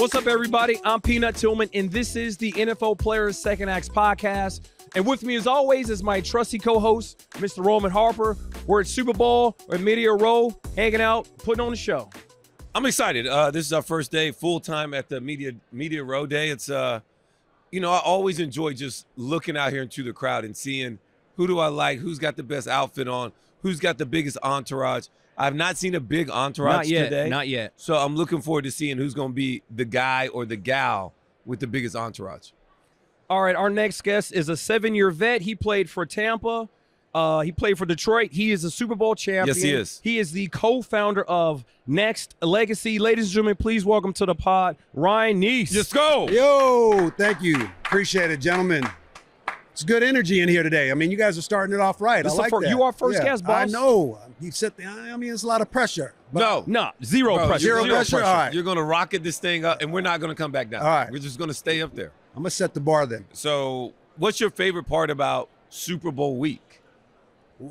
What's up, everybody? I'm Peanut Tillman, and this is the NFL Players Second Acts podcast. And with me, as always, is my trusty co-host, Mr. Roman Harper. We're at Super Bowl, we're at Media Row, hanging out, putting on the show. I'm excited. This is our first day full-time at the Media Row Day. It's, I always enjoy just looking out here into the crowd and seeing who do I like, who's got the best outfit on, who's got the biggest entourage. I've not seen a big entourage today. Not yet. So I'm looking forward to seeing who's going to be the guy or the gal with the biggest entourage. All right, our next guest is a 7-year vet. He played for Tampa. He played for Detroit. He is a Super Bowl champion. Yes, he is. He is the co-founder of Next Legacy. Ladies and gentlemen, please welcome to the pod, Ryan Nece. Let's go. Yo, thank you. Appreciate it, gentlemen. It's good energy in here today. I mean, you guys are starting it off right. I like that. You are first guest, boss. I know. You set it's a lot of pressure. No, zero pressure. Zero pressure. All right. You're going to rocket this thing up, and we're not going to come back down. All right. We're just going to stay up there. I'm going to set the bar then. So what's your favorite part about Super Bowl week?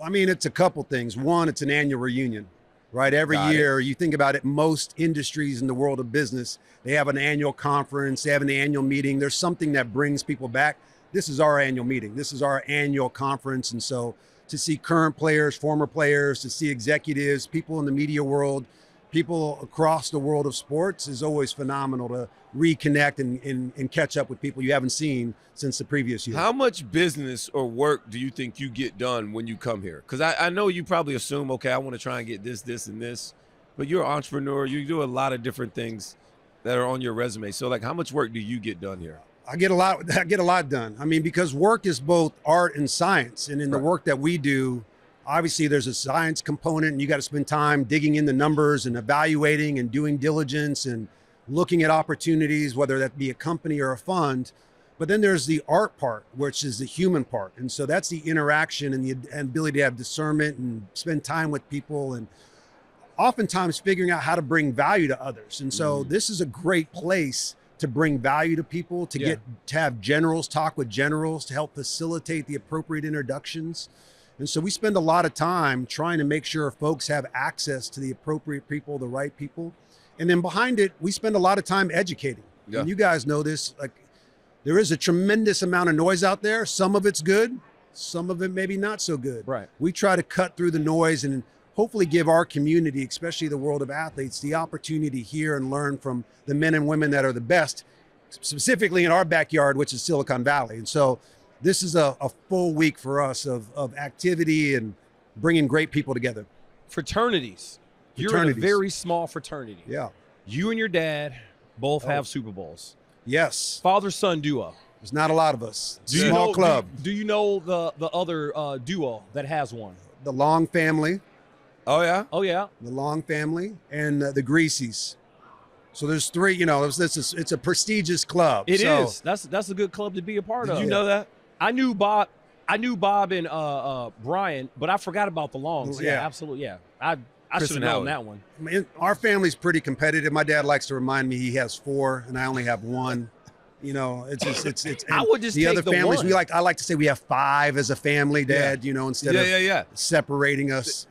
I mean, it's a couple things. One, it's an annual reunion, right? Every year, you think about it, most industries in the world of business, they have an annual conference, they have an annual meeting. There's something that brings people back. This is our annual meeting. This is our annual conference. And so to see current players, former players, to see executives, people in the media world, people across the world of sports is always phenomenal to reconnect and catch up with people you haven't seen since the previous year. How much business or work do you think you get done when you come here? Because I know you probably assume, okay, I want to try and get this, and this, but you're an entrepreneur. You do a lot of different things that are on your resume. So like, how much work do you get done here? I get a lot done. I mean, because work is both art and science. And in the work that we do, obviously there's a science component, and you got to spend time digging in the numbers and evaluating and doing diligence and looking at opportunities, whether that be a company or a fund. But then there's the art part, which is the human part. And so that's the interaction and the ability to have discernment and spend time with people, and oftentimes figuring out how to bring value to others. And so this is a great place to bring value to people, to have generals talk with generals, to help facilitate the appropriate introductions. And so we spend a lot of time trying to make sure folks have access to the appropriate people, the right people. And then behind it, we spend a lot of time educating. Yeah. And you guys know this, like, there is a tremendous amount of noise out there. Some of it's good, some of it maybe not so good. Right. We try to cut through the noise and hopefully give our community, especially the world of athletes, the opportunity to hear and learn from the men and women that are the best, specifically in our backyard, which is Silicon Valley. And so this is a full week for us of activity and bringing great people together. Fraternities. You're in a very small fraternity. Yeah. You and your dad both have Super Bowls. Yes. Father-son duo. There's not a lot of us. Small club. Do you know the other duo that has one? The Long family. Oh, yeah? Oh, yeah. The Long family and the Greaseys. So there's three, it's a prestigious club. It is. That's a good club to be a part of. Did you know that? I knew Bob and Brian, but I forgot about the Longs. Yeah, absolutely. Yeah. I should have known that one. I mean, our family's pretty competitive. My dad likes to remind me he has 4 and I only have 1. It's I would just the take other families. one. I like to say we have 5 as a family, Dad. Instead of separating us.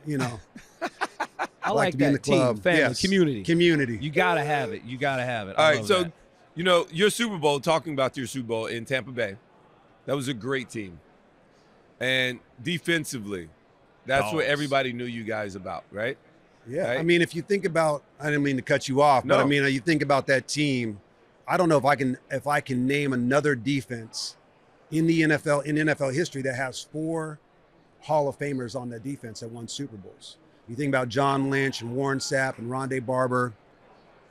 I like that. In the club. Team, family, community. You gotta have it. All right, so your Super Bowl. Talking about your Super Bowl in Tampa Bay, that was a great team, and defensively, that's what everybody knew you guys about, right? Yeah. Right? I mean, if you think about, I didn't mean to cut you off, but I mean, you think about that team. I don't know if I can name another defense in the NFL history that has 4 Hall of Famers on that defense that won Super Bowls. You think about John Lynch and Warren Sapp and Rondé Barber.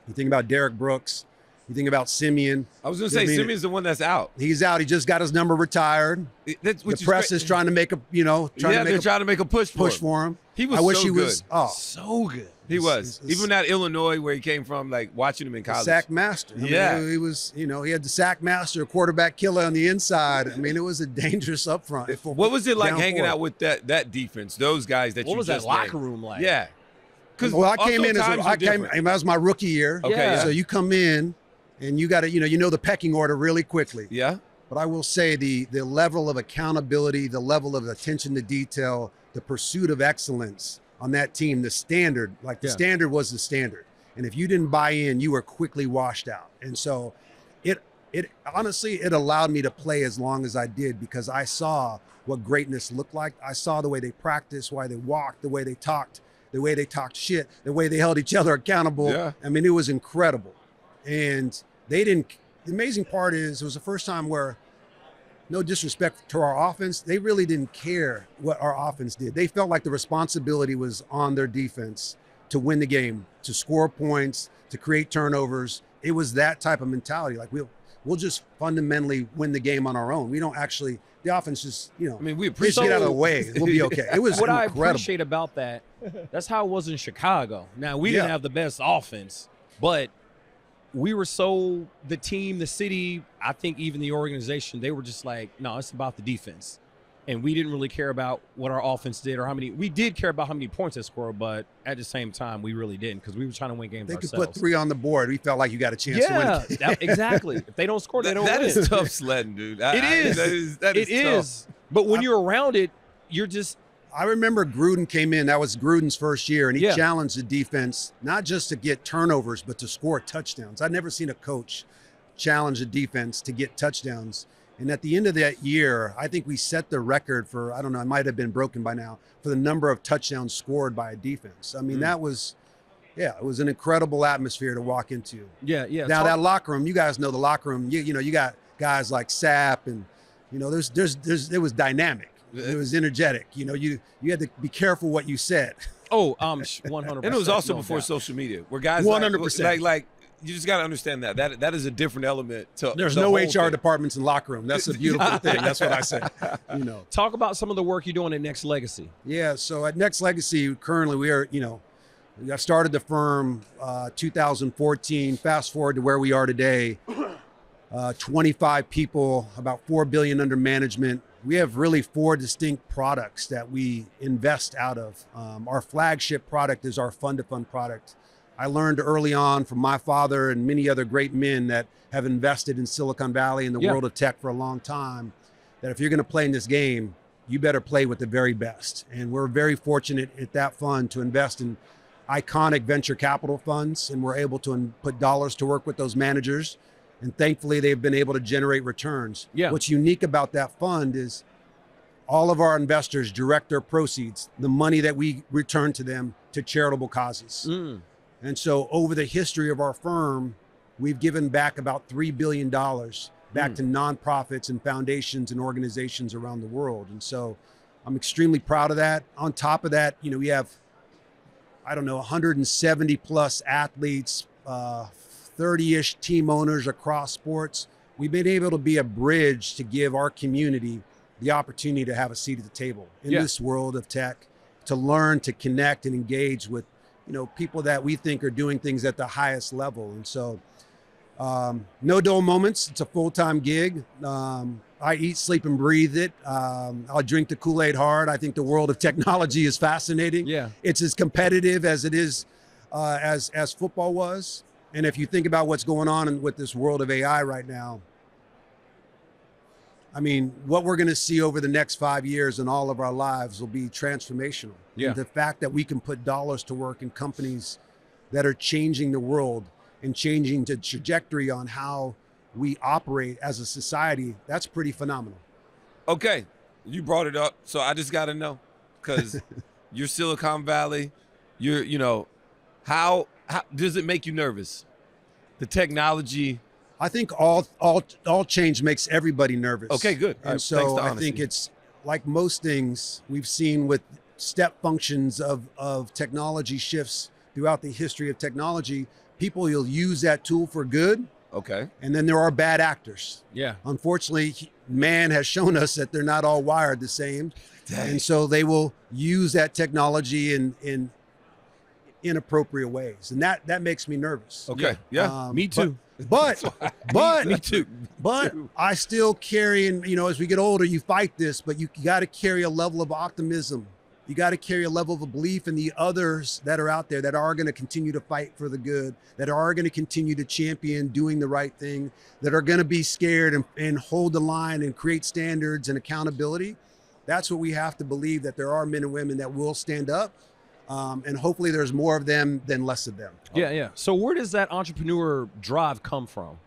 You think about Derek Brooks. You think about Simeon. I was going to say, Simeon's the one that's out. He's out. He just got his number retired. The press is trying to make a, trying to make a push for him. He was so good. He was. Even that Illinois where he came from, like watching him in college. Sack master. He was, he had the sack master, quarterback killer on the inside. I mean, it was a dangerous up front. What was it like hanging out with that defense, those guys that what was that locker room like? Yeah. Well, I came in that was my rookie year. Okay. Yeah. So you come in and you got to, you know the pecking order really quickly. Yeah. But I will say the level of accountability, the level of attention to detail, the pursuit of excellence on that team, the standard, standard was the standard. And if you didn't buy in, you were quickly washed out. And so it honestly, it allowed me to play as long as I did because I saw what greatness looked like. I saw the way they practiced, why they walked, the way they talked shit, the way they held each other accountable. Yeah. I mean, it was incredible. And the amazing part is it was the first time where, no disrespect to our offense, they really didn't care what our offense did. They felt like the responsibility was on their defense to win the game, to score points, to create turnovers. It was that type of mentality. Like we'll just fundamentally win the game on our own. We don't actually, the offense just, I mean, we just get out of the way. We'll be okay. It was what incredible. I appreciate about that, that's how it was in Chicago. Now, we didn't have the best offense, but we were the team, the city, I think even the organization, they were just like, no, it's about the defense. And we didn't really care about what our offense did or we did care about how many points they scored, but at the same time, we really didn't because we were trying to win games ourselves. They could put 3 on the board. We felt like you got a chance to win. Yeah, exactly. If they don't score, they don't win. That is tough sledding, dude. It is. That is tough. But when you're around it, you're just. I remember Gruden came in. That was Gruden's first year, and he challenged the defense not just to get turnovers, but to score touchdowns. I'd never seen a coach challenge the defense to get touchdowns. And at the end of that year, I think we set the record for, I don't know, it might have been broken by now, for the number of touchdowns scored by a defense. I mean, that was, it was an incredible atmosphere to walk into. Yeah. Now that locker room, you guys know the locker room, you got guys like Sapp and, it was dynamic. It was energetic. You had to be careful what you said. Oh, 100%. And it was also before social media, where guys 100%. Like you just got to understand that is a different element to there's the no whole HR thing. departments in locker room. That's a beautiful thing. That's what I say. Talk about some of the work you're doing at Next Legacy. Yeah, so at Next Legacy, currently we are, I started the firm 2014. Fast forward to where we are today, 25 people, about $4 billion under management. We have really 4 distinct products that we invest out of. Our flagship product is our fund-to-fund product. I learned early on from my father and many other great men that have invested in Silicon Valley and the world of tech for a long time, that if you're going to play in this game, you better play with the very best. And we're very fortunate at that fund to invest in iconic venture capital funds, and we're able to put dollars to work with those managers. And thankfully, they've been able to generate returns. Yeah. What's unique about that fund is all of our investors direct their proceeds, the money that we return to them, to charitable causes. And so over the history of our firm, we've given back about $3 billion back to nonprofits and foundations and organizations around the world. And so I'm extremely proud of that. On top of that, we have, 170 plus athletes, 30-ish team owners across sports. We've been able to be a bridge to give our community the opportunity to have a seat at the table in this world of tech, to learn, to connect and engage with people that we think are doing things at the highest level. And so no dull moments. It's a full-time gig. I eat, sleep, and breathe it. I'll drink the Kool-Aid hard. I think the world of technology is fascinating. Yeah. It's as competitive as it is as football was. And if you think about what's going on with this world of AI right now, I mean, what we're going to see over the next 5 years in all of our lives will be transformational. Yeah. And the fact that we can put dollars to work in companies that are changing the world and changing the trajectory on how we operate as a society, that's pretty phenomenal. Okay, you brought it up, so I just got to know, because you're Silicon Valley, how does it make you nervous? The technology. I think all change makes everybody nervous. Okay, good. And so I think it's like most things we've seen with step functions of technology shifts throughout the history of technology. People will use that tool for good. Okay. And then there are bad actors. Yeah. Unfortunately, man has shown us that they're not all wired the same. Dang. And so they will use that technology in inappropriate ways. And that makes me nervous. Okay. Yeah. Me too. But Me too. But I still carry, and as we get older, you fight this, but you got to carry a level of optimism. You got to carry a level of belief in the others that are out there that are going to continue to fight for the good, that are going to continue to champion doing the right thing, that are going to be scared and hold the line and create standards and accountability. That's what we have to believe, that there are men and women that will stand up. And hopefully there's more of them than less of them. Yeah. So where does that entrepreneur drive come from?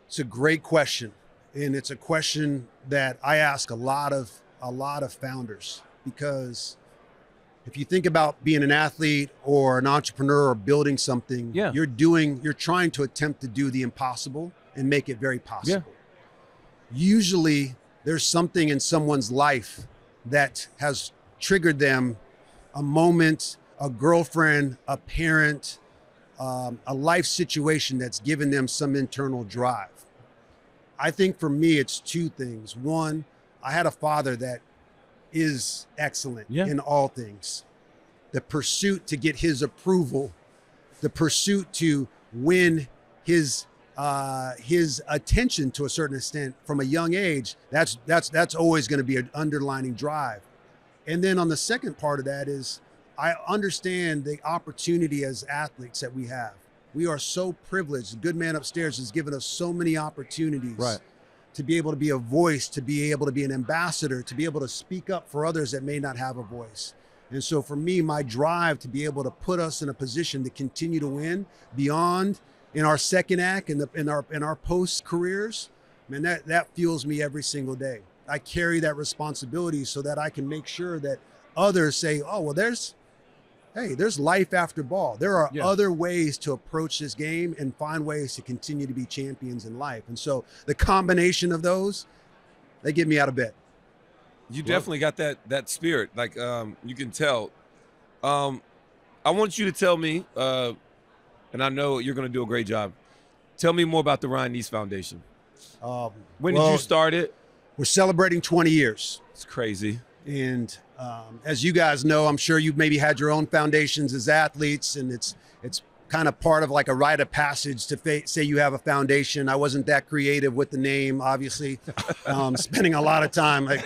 It's a great question. And it's a question that I ask a lot of founders, because if you think about being an athlete or an entrepreneur or building something, you're trying to attempt to do the impossible and make it very possible. Usually there's something in someone's life that has triggered them, a moment, a girlfriend, a parent, a life situation that's given them some internal drive. I think for me, it's two things. One, I had a father that is excellent in all things. The pursuit to get his approval, the pursuit to win his attention to a certain extent from a young age, that's always going to be an underlining drive. And then on the second part of that is, I understand the opportunity as athletes that we have. We are so privileged. The good man upstairs has given us so many opportunities to be able to be a voice, to be able to be an ambassador, to be able to speak up for others that may not have a voice. And so for me, my drive to be able to put us in a position to continue to win beyond in our second act and in our post careers, man, that fuels me every single day. I carry that responsibility so that I can make sure that others say, oh, well, there's life after ball. There are other ways to approach this game and find ways to continue to be champions in life. And so the combination of those, they get me out of bed. You definitely got that spirit. Like you can tell. I want you to tell me, and I know you're going to do a great job. Tell me more about the Ryan Nece Foundation. When did you start it? We're celebrating 20 years. It's crazy. And as you guys know, I'm sure you've maybe had your own foundations as athletes, and it's kind of part of like a rite of passage to say you have a foundation. I wasn't that creative with the name, obviously. Spending a lot of time. I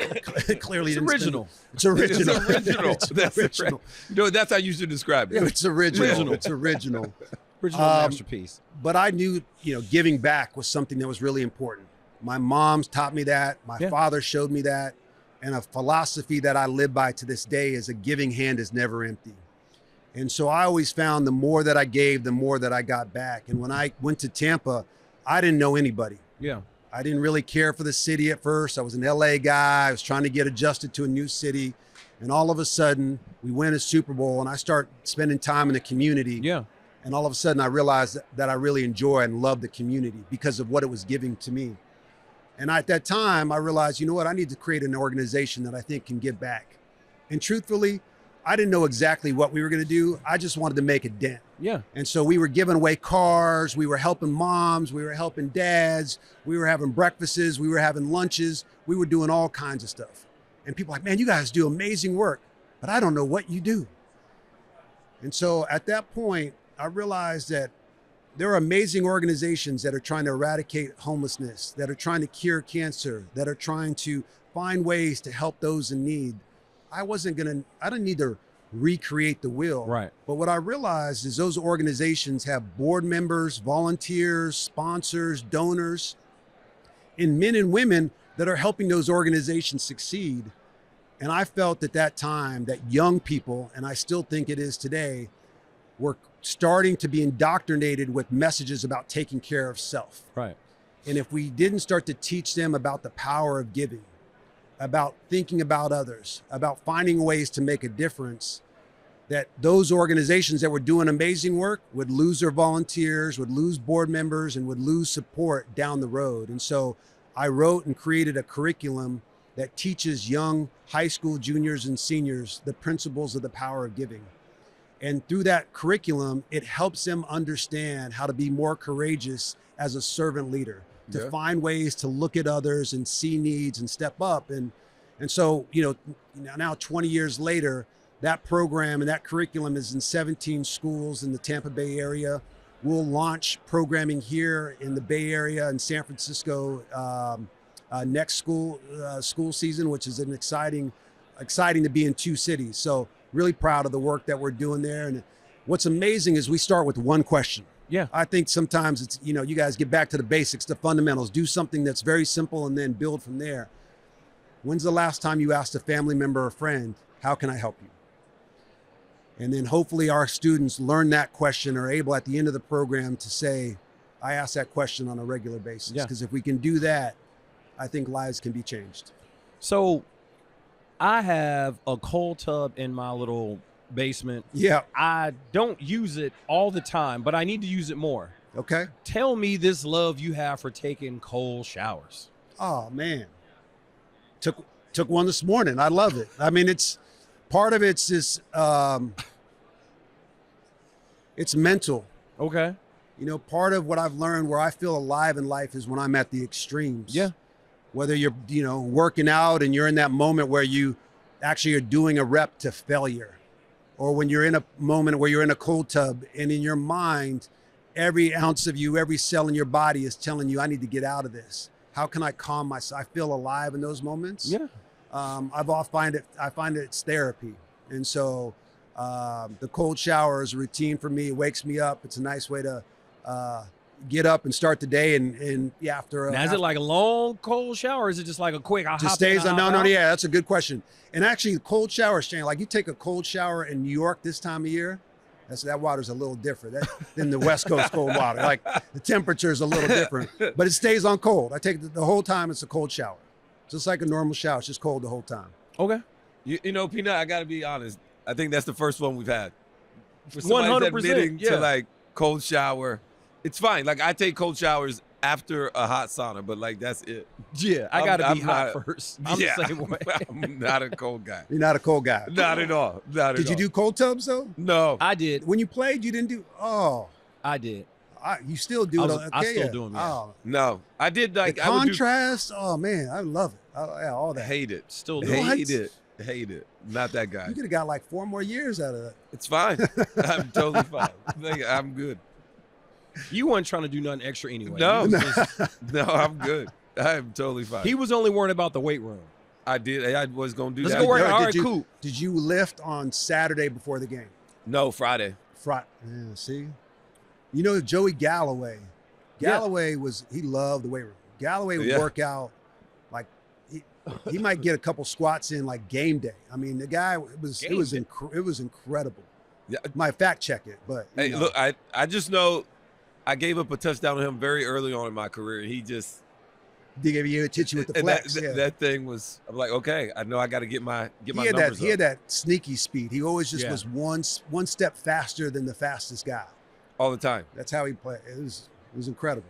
clearly it's didn't original. It's original. It's original. It's original. You know, that's how you should describe it. Yeah, it's original. It's original. Original masterpiece. But I knew, giving back was something that was really important. My mom's taught me that. My father showed me that. And a philosophy that I live by to this day is a giving hand is never empty. And so I always found the more that I gave, the more that I got back. And when I went to Tampa, I didn't know anybody. Yeah. I didn't really care for the city at first. I was an LA guy. I was trying to get adjusted to a new city. And all of a sudden, we win a Super Bowl and I start spending time in the community. Yeah. And all of a sudden, I realized that I really enjoy and love the community because of what it was giving to me. And at that time, I realized, you know what, I need to create an organization that I think can give back. And truthfully, I didn't know exactly what we were going to do. I just wanted to make a dent. Yeah. And so we were giving away cars. We were helping moms. We were helping dads. We were having breakfasts. We were having lunches. We were doing all kinds of stuff. And people were like, man, you guys do amazing work, but I don't know what you do. And so at that point, I realized that there are amazing organizations that are trying to eradicate homelessness, that are trying to cure cancer, that are trying to find ways to help those in need. I didn't need to recreate the wheel. Right. But what I realized is those organizations have board members, volunteers, sponsors, donors, and men and women that are helping those organizations succeed. And I felt at that time that young people, and I still think it is today, were starting to be indoctrinated with messages about taking care of self. Right. And if we didn't start to teach them about the power of giving, about thinking about others, about finding ways to make a difference, that those organizations that were doing amazing work would lose their volunteers, would lose board members, and would lose support down the road. And so I wrote and created a curriculum that teaches young high school juniors and seniors the principles of the power of giving. And through that curriculum, it helps them understand how to be more courageous as a servant leader, to find ways to look at others and see needs and step up. And so, now 20 years later, that program and that curriculum is in 17 schools in the Tampa Bay area. We'll launch programming here in the Bay Area and San Francisco next school season, which is an exciting to be in two cities. So really proud of the work that we're doing there. And what's amazing is we start with one question. Yeah. I think sometimes it's, you guys get back to the basics, the fundamentals, do something that's very simple and then build from there. When's the last time you asked a family member or friend, how can I help you? And then hopefully our students learn that question, are able at the end of the program to say, I ask that question on a regular basis. Because if we can do that, I think lives can be changed. So I have a cold tub in my little basement. Yeah. I don't use it all the time, but I need to use it more. Okay. Tell me this love you have for taking cold showers. Oh, man. Took one this morning. I love it. I mean, it's part of it's this, it's mental. Okay. You know, part of what I've learned where I feel alive in life is when I'm at the extremes. Yeah. Whether you're, working out and you're in that moment where you actually are doing a rep to failure, or when you're in a moment where you're in a cold tub and in your mind, every ounce of you, every cell in your body is telling you, I need to get out of this. How can I calm myself? I feel alive in those moments. Yeah. I find it's therapy. And so the cold shower is a routine for me. It wakes me up. It's a nice way to get up and start the day. And after. Now, is it like a long cold shower, or is it just like a quick? Yeah, that's a good question. And actually, cold showers change. Like you take a cold shower in New York this time of year, that water's a little different than the West Coast cold water. Like the temperature is a little different, but it stays on cold. I take the whole time. It's a cold shower, just like a normal shower. It's just cold the whole time. Okay. Peanut, I got to be honest. I think that's the first one we've had. For 100%. Admitting to like cold shower, it's fine. Like I take cold showers after a hot sauna, but like that's it. Yeah, I gotta be hot first. I'm the same way. I'm not a cold guy. You're not a cold guy. Not at all. Did you do cold tubs though? No, I did. When you played, you didn't do. Oh, I did. You still do it. I still do them. Yeah. Oh, no, I did like the contrast. Oh man, I love it. All that. Hate it. Still do it. Hate it. Not that guy. You could have got like 4 more years out of that. It's fine. I'm totally fine. I'm good. You weren't trying to do nothing extra anyway. No, no, I'm good. I'm totally fine. He was only worried about the weight room. I did. I was going to do Let's that. go work. All right, cool. Did you lift on Saturday before the game? No, Friday. Yeah, see? Joey Galloway. Galloway he loved the weight room. Galloway would work out like he might get a couple squats in like game day. I mean, the guy it was incredible. Yeah. Might fact check it, but hey, look, I just know I gave up a touchdown to him very early on in my career. He just gave you a titchy with the flex. That thing was. I'm like, okay, I know I got to get my numbers up. He had that sneaky speed. He always just was one step faster than the fastest guy. All the time. That's how he played. It was incredible.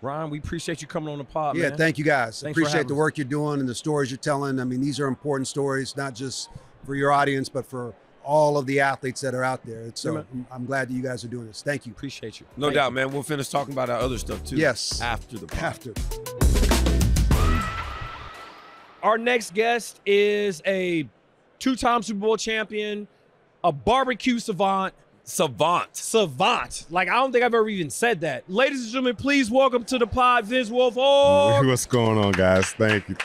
Ryan, we appreciate you coming on the pod, man. Thank you guys. Appreciate the work you're doing and the stories you're telling. I mean, these are important stories, not just for your audience, but for all of the athletes that are out there. So I'm glad that you guys are doing this. Thank you. Appreciate you. No doubt, man. We'll finish talking about our other stuff too. Yes. After the pod. Our next guest is a 2-time Super Bowl champion, a barbecue savant. Like, I don't think I've ever even said that. Ladies and gentlemen, please welcome to the pod, Vince Wilfork. What's going on, guys? Thank you.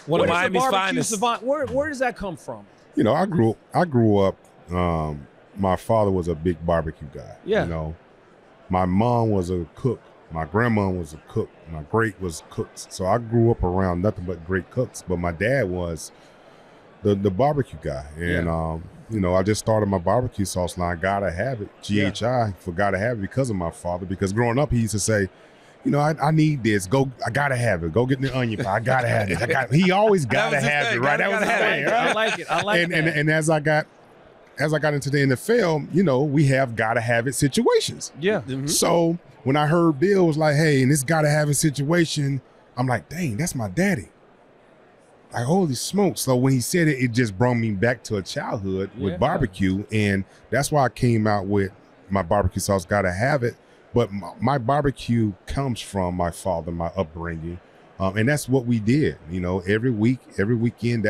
One of Miami's finest. Savant, where does that come from? I grew up, my father was a big barbecue guy. Yeah. My mom was a cook. My grandma was a cook. My great was cooks. So I grew up around nothing but great cooks. But my dad was the barbecue guy. And, I just started my barbecue sauce line. Gotta have it. GHI for gotta have it because of my father. Because growing up, he used to say, I need this. I gotta have it. Go get the onion pie. I gotta have it. He always gotta have it, right? That was his thing. Right? I like it. And as I got into the NFL, we have gotta have it situations. Yeah. Mm-hmm. So when I heard Bill was like, hey, and this gotta have it situation, I'm like, dang, that's my daddy. Like, holy smokes. So when he said it, it just brought me back to a childhood with barbecue. And that's why I came out with my barbecue sauce, gotta have it. But my barbecue comes from my father, my upbringing. And that's what we did. Every weekend,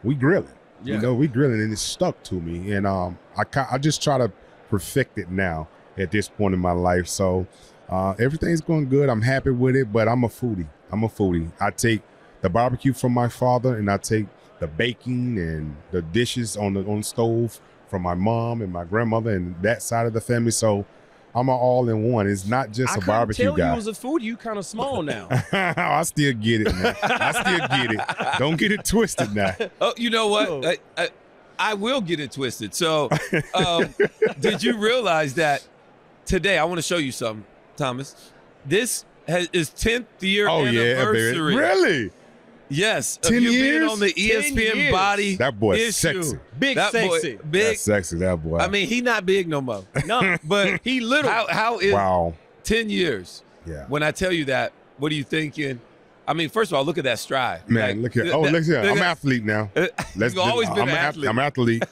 we grilling. Yeah. We grilling, and it stuck to me. And I just try to perfect it now at this point in my life. So everything's going good. I'm happy with it, but I'm a foodie. I take the barbecue from my father, and I take the baking and the dishes on the stove from my mom and my grandmother and that side of the family. So I'm an all-in-one. It's not just a barbecue guy. I couldn't tell you was a foodie. You kind of small now. I still get it, man. I still get it. Don't get it twisted now. Oh, you know what? I will get it twisted. So, did you realize that today? I want to show you something, Thomas. This is 10th year anniversary. Yeah, really? Yes, 10 you years? being on the ESPN Body That boy Issue. sexy. Big That sexy. boy, big. That's sexy, that boy. I mean, he not big no more. No, But he little. how is wow. 10 years? Yeah. When I tell you that, what are you thinking? I mean, first of all, look at that stride. Man, look here. Oh, look here. I'm an athlete now. You've always been an athlete. I'm an athlete.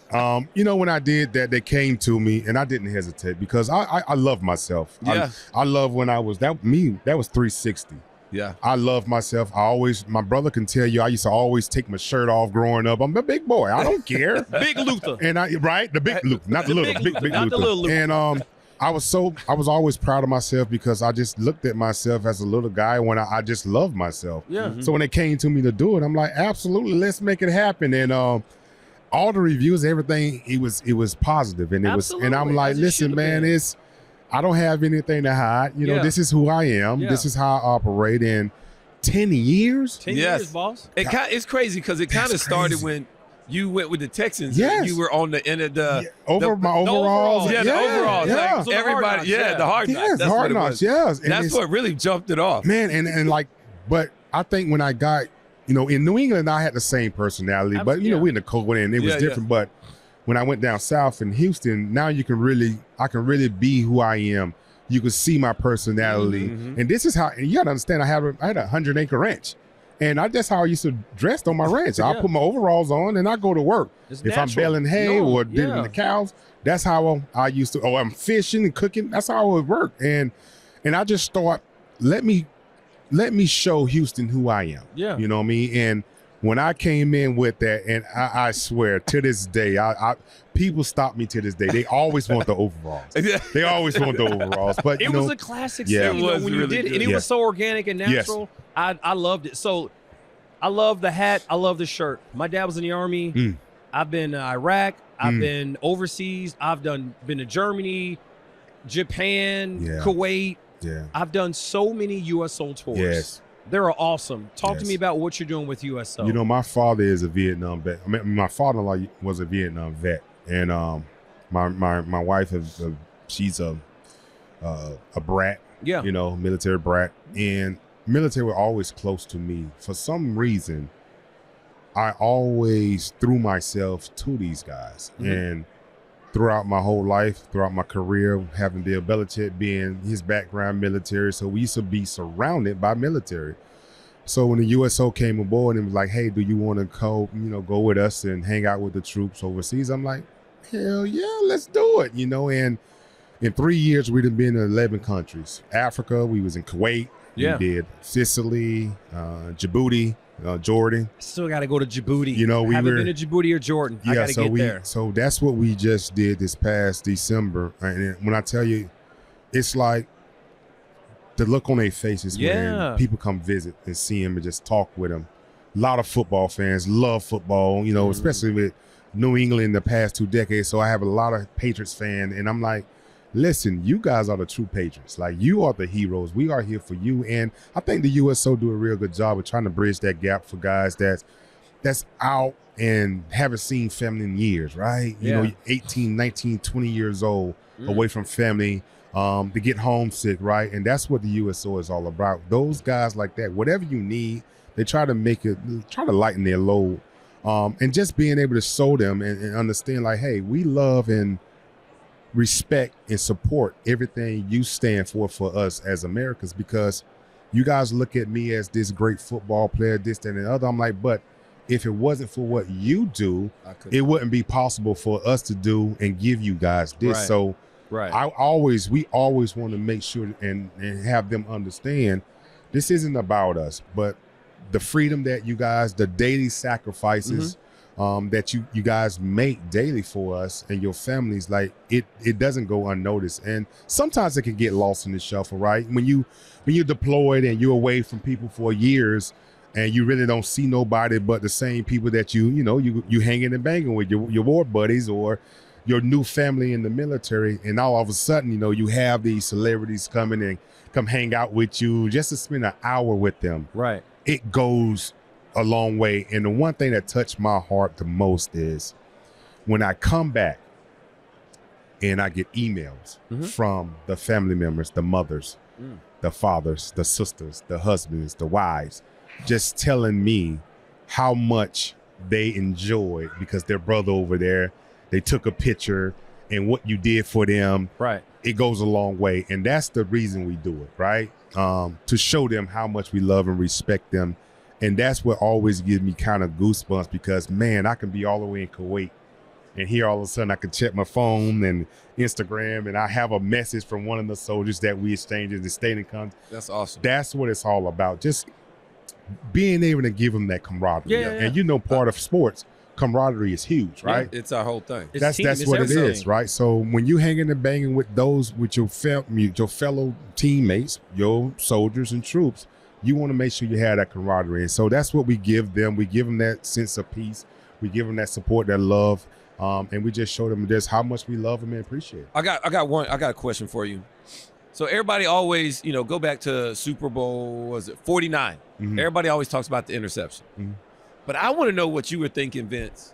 You know, when I did that, they came to me, and I didn't hesitate because I love myself. Yeah. I love when I was that was 360. Yeah. I love myself. My brother can tell you, I used to always take my shirt off growing up. I'm a big boy. I don't care. Big Luther. And the big Luther, not the little, big not Luther. the little Luther. And I was always proud of myself because I just looked at myself as a little guy when I just loved myself. Yeah. So when they came to me to do it, I'm like, absolutely, let's make it happen. And all the reviews, everything, it was positive, and and I'm like, listen, man, I don't have anything to hide. You know, this is who I am. Yeah. This is how I operate. And 10 years? 10 Yes. years, boss. It's crazy because it kind of started crazy. when you went with the Texans. Yes. And you were on the end of the My overalls. Yeah, the overalls. Yeah. Like, So the hard everybody. knocks, Yeah, the hard knocks. Yes, That's hard what it knocks. was. Yes. And That's what really jumped it off. Man, and like, but I think when I got, you know, in New England, I had the same personality, but you know, we in the cold and it was different. But when I went down south in Houston, now I can really be who I am. You can see my personality, and this is how. And you got to understand, I had a 100-acre ranch, and that's how I used to dress on my ranch. I put my overalls on and I go to work. It's if I'm natural. baling hay or digging the cows, that's how I used to. I'm fishing and cooking. That's how I would work. And I just thought, let me show Houston who I am. Yeah. You know what I mean? And when I came in with that, and I swear to this day, people stop me to this day. They always want the overalls. They always want the overalls. But It was a classic yeah. scene It was when you really did it. good. And it Yeah. was so organic and natural. I loved it. So I love the hat. I love the shirt. My dad was in the Army. I've been to Iraq. I've been overseas. I've been to Germany, Japan, Yeah. Kuwait. yeah. I've done so many USO tours. Yes. They're awesome. Talk to Yes. me about what you're doing with USO. You know, my father is a Vietnam vet. I mean, my father-in-law was a Vietnam vet, and my wife she's a brat. Yeah. You know, military brat, and military were always close to me. For some reason, I always threw myself to these guys, and throughout my whole life, throughout my career, having Bill Belichick being his background military, so we used to be surrounded by military. So when the USO came aboard and was like, "Hey, do you want to go with us and hang out with the troops overseas?" I'm like, "Hell yeah, let's do it!" You know, and in 3 years we'd have been in 11 countries. Africa, we was in Kuwait. Yeah. We did Sicily, Djibouti, Jordan. Still got to go to Djibouti. You know, we haven't were- been to Djibouti or Jordan. I got to get there. So that's what we just did this past December. And when I tell you, it's like the look on their faces Yeah. when people come visit and see them and just talk with them. A lot of football fans love football, you know, especially with New England in the past 2 decades. So I have a lot of Patriots fans, and I'm like, listen, you guys are the true Patriots. Like, you are the heroes. We are here for you. And I think the USO do a real good job of trying to bridge that gap for guys that's out and haven't seen family in years, right? You know, 18, 19, 20 years old, away from family, to get homesick, right? And that's what the USO is all about. Those guys like that, whatever you need, they try to lighten their load. And just being able to show them and understand, like, hey, we love and respect and support everything you stand for us as Americans, because you guys look at me as this great football player, this, that, and the other. I'm like, but if it wasn't for what you do, it wouldn't be possible for us to do and give you guys this. Right. So Right. we always want to make sure and have them understand this isn't about us, but the freedom that you guys, the daily sacrifices that you guys make daily for us and your families, like it doesn't go unnoticed. And sometimes it can get lost in the shuffle, right? When you're deployed and you're away from people for years and you really don't see nobody but the same people that you hanging and banging with, your war buddies or your new family in the military, and all of a sudden, you have these celebrities coming and come hang out with you just to spend an hour with them. Right. It goes a long way. And the one thing that touched my heart the most is when I come back and I get emails from the family members, the mothers, the fathers, the sisters, the husbands, the wives, just telling me how much they enjoyed because their brother over there, they took a picture and what you did for them. Right. It goes a long way. And that's the reason we do it, right? To show them how much we love and respect them. And that's what always gives me kind of goosebumps because, man, I can be all the way in Kuwait and here all of a sudden I can check my phone and Instagram and I have a message from one of the soldiers that we exchanged and stayed in contact. That's awesome. That's what it's all about. Just being able to give them that camaraderie. Yeah. And part of sports, camaraderie is huge, right? It's our whole thing. It's That's what it is, right? So when you hanging and banging with your fellow teammates, your soldiers and troops, you want to make sure you have that camaraderie. And so that's what we give them. We give them that sense of peace. We give them that support, that love, and we just show them just how much we love them and appreciate it. I got a question for you. So everybody always, go back to Super Bowl, was it 49? Everybody always talks about the interception. But I want to know what you were thinking, Vince,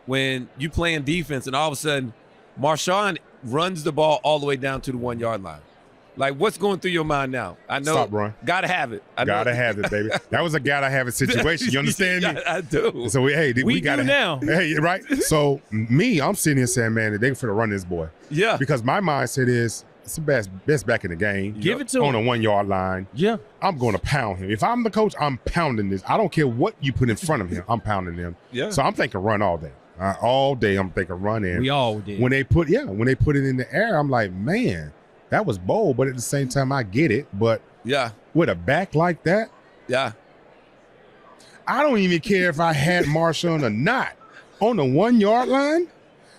when you playing defense and all of a sudden Marshawn runs the ball all the way down to the 1 yard line. Like, what's going through your mind now? I know. Stop, Ron. Gotta have it. Gotta have it, baby. That was a gotta have it situation. You understand me? I do. So we gotta do now. Hey, right? So I'm sitting here saying, man, they finna run this boy. Yeah. Because my mindset is it's the best back in the game. Give it to on him. a 1 yard line. Yeah. I'm going to pound him. If I'm the coach, I'm pounding this. I don't care what you put in front of him. I'm pounding him. Yeah. So I'm thinking run all day. All day I'm thinking run in. We all did. When they put it in the air, I'm like, man, that was bold. But at the same time, I get it. But Yeah. with a back like that, Yeah. I don't even care if I had Marshawn or not. On the 1 yard line,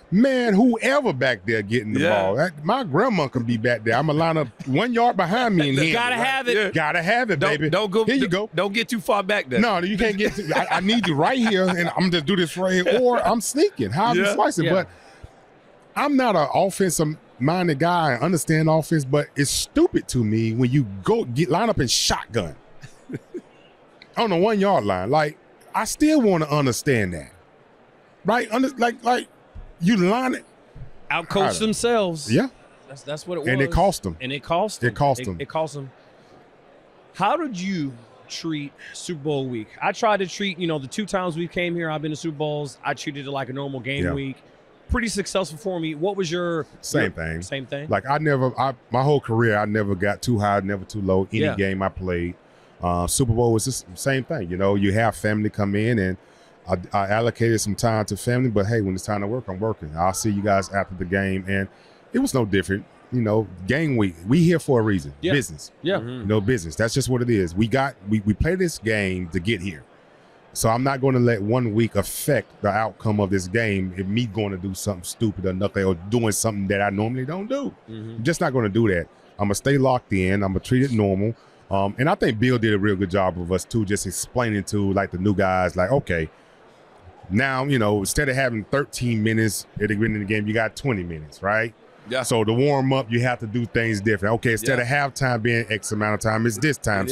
man, whoever back there getting the ball, my grandma can be back there. I'm gonna line up 1 yard behind me and hit Gotta have it. Yeah. Gotta have it, baby. Don't go. Here you go. Don't get too far back there. No, you can't get to. I need you right here, and I'm just do this right here, or I'm sneaking. How I'm slicing, Yeah. but I'm not an offensive-minded guy. I understand offense, but it's stupid to me when you line up in shotgun on the 1 yard line. Like, I still want to understand that, right? Like you line it. Outcoached themselves. Yeah, That's what it was. and it cost them. And it cost them. It cost them. It cost them. How did you treat Super Bowl week? I tried to treat, the 2 times we came here, I've been to Super Bowls, I treated it like a normal game week. Pretty successful for me. What was your Same thing? Same thing. Like my whole career, I never got too high, never too low. Any game I played, Super Bowl was just the same thing. You have family come in, and I allocated some time to family. But hey, when it's time to work, I'm working. I'll see you guys after the game, and it was no different. Game week, we here for a reason. Yeah. Business. Yeah. Business. That's just what it is. We play this game to get here. So I'm not going to let 1 week affect the outcome of this game if me going to do something stupid or nothing or doing something that I normally don't do. I'm just not going to do that. I'm going to stay locked in. I'm going to treat it normal. And I think Bill did a real good job of us too, just explaining to like the new guys, like, okay, now, instead of having 13 minutes at the beginning of the game, you got 20 minutes, right? Yeah. So to warm up, you have to do things different. Okay, instead of halftime being X amount of time, it's this time.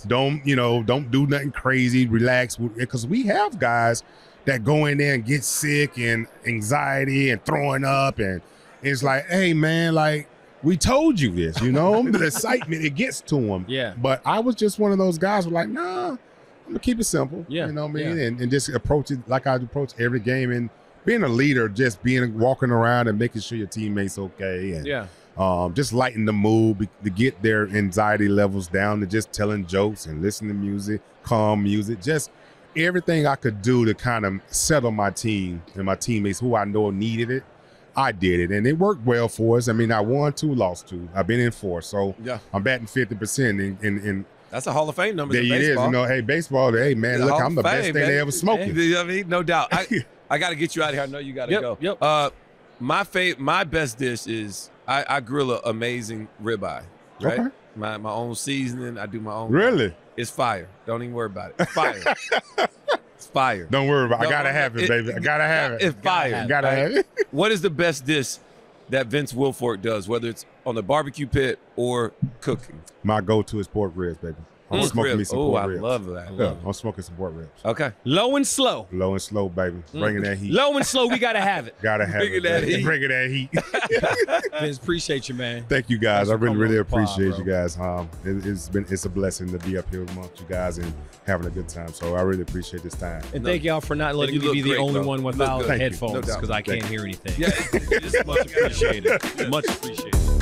Don't do nothing crazy. Relax, because we have guys that go in there and get sick and anxiety and throwing up, and it's like, hey man, like we told you this, the excitement it gets to them. Yeah. But I was just one of those guys who were like, nah, I'm gonna keep it simple. Yeah. You know what I mean, and just approach it like I approach every game and. Being a leader, just walking around and making sure your teammates okay, and just lighten the mood to get their anxiety levels down, to just telling jokes and listening to music, calm music, just everything I could do to kind of settle my team and my teammates who I know needed it. I did it, and it worked well for us. I mean, I won 2, lost 2. I've been in 4, so I'm batting 50% in That's a Hall of Fame number. There it is. Hey, baseball. Hey, man, look, I'm the best thing they ever smoking. I mean, no doubt. I got to get you out of here. I know you got to go. Yep. My best dish is I grill an amazing ribeye. Right. Okay. My own seasoning. I do my own. Really? It's fire. Don't even worry about it. It's fire. It's fire. Don't worry about it. I gotta have it, baby. I gotta have it. It's fire. Gotta have it. What is the best dish that Vince Wilfork does, whether it's on the barbecue pit or cooking? My go-to is pork ribs, baby. I'm smoking me some pork ribs. I love that. Yeah, I'm smoking some pork ribs. Okay. Low and slow. Low and slow, baby. Bringing that heat. Low and slow, we got to have it. Gotta have Bringing it. that baby. heat. Bringing that heat. Vince, appreciate you, man. Thank you, guys. Thanks I for coming really on the pod, appreciate bro. you guys. It's a blessing to be up here amongst you guys and having a good time. So I really appreciate this time. And thank y'all for not letting you me be look the great, only bro. one You look without good. Thank you. headphones No doubt. because I can't Thank hear anything. Yeah, it's much appreciated. Much appreciated.